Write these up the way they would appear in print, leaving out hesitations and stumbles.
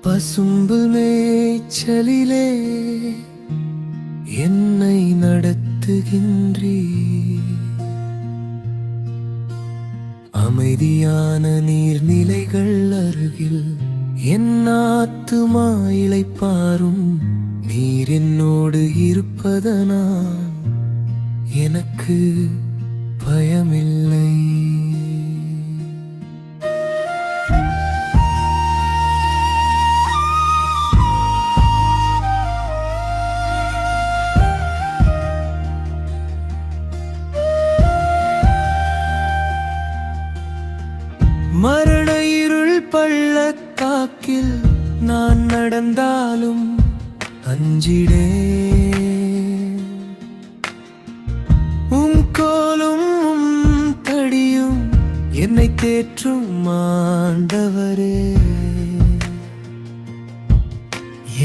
பசும்புல் மேய்ச்சலிலே என்னை நடத்துகின்றீ. அமைதியான நீர்நிலைகள் அருகில் என் ஆத்துமா இளைப்பாறும். நீர் என்னோடு இருப்பதனால் எனக்கு பயமில்லை. மரண இருள் பள்ளத்தாக்கில் நான் நடந்தாலும் அஞ்சிடே. உம் கோலும் உம் தடியும் என்னை தேற்றும் ஆண்டவரே.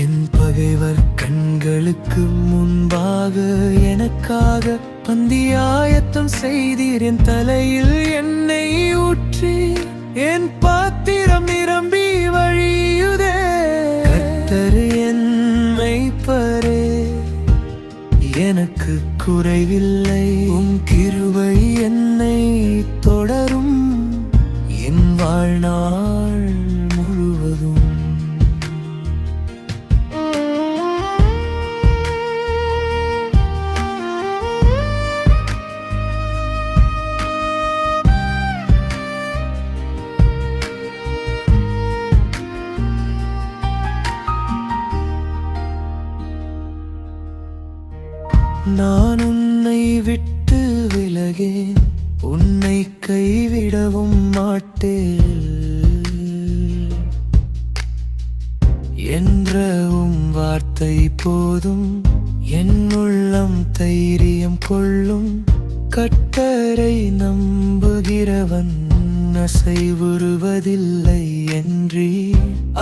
என் பகைவர் கண்களுக்கு முன்பாக எனக்காக பந்தியாயத்தம் செய்தீர். என் தலையில் என்னை ஊற்றி என் பாத்திரம் நிரம்பி வழியுதே. கர்த்தர் என் மேய்ப்பரே, எனக்கு குறைவில்லை. உம் கிருபை என்னை தொடரும் என் வாழ்நாள் முழுவதும். நான் உன்னை விட்டு விலகேன், உன்னை கைவிடவும் மாட்டேன் என்ற உம் வார்த்தை போதும். என் உள்ளம் தைரியம் கொள்ளும். கர்த்தரை நம்புகிறவன் அசைவுறுவதில்லை என்றீ.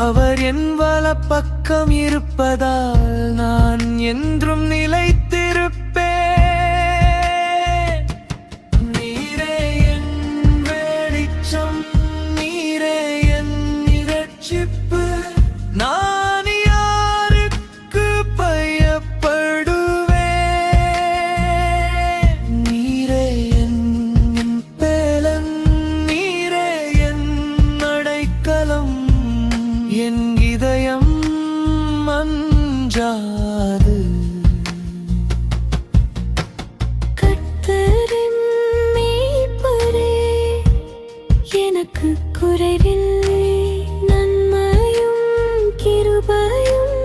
அவர் என் வலப்பக்கம் இருப்பதால் நான் என்றும் நிலைத்திருப்பேன். நீரே என் வெளிச்சம், நீரே என் இரட்சிப்பு. நான் யாருக்கு பயப்படுவேன்? நீரே என் பேலன், நீரே என் அடைக்கலம். என் இதயம் அஞ்சாது. கர்த்தரின் மேய்ப்பரே, எனக்கு குறைவில்லை. நன்மையும் கிருபையும்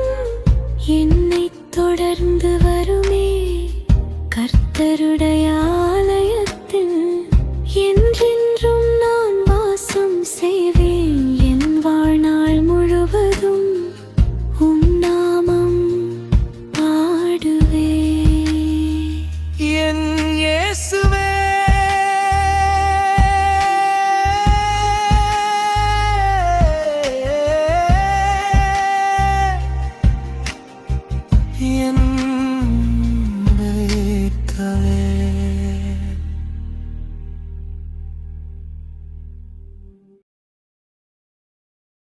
என்னை தொடர்ந்து வருமே. கர்த்தருடைய ஆலயத்தில் என்றென்றும் நான் வாசம் செய்வேன். என் வாழ்நாள் முழுவதும் உம் நாமம் பாடுவேன். என் இயேசுவே, என்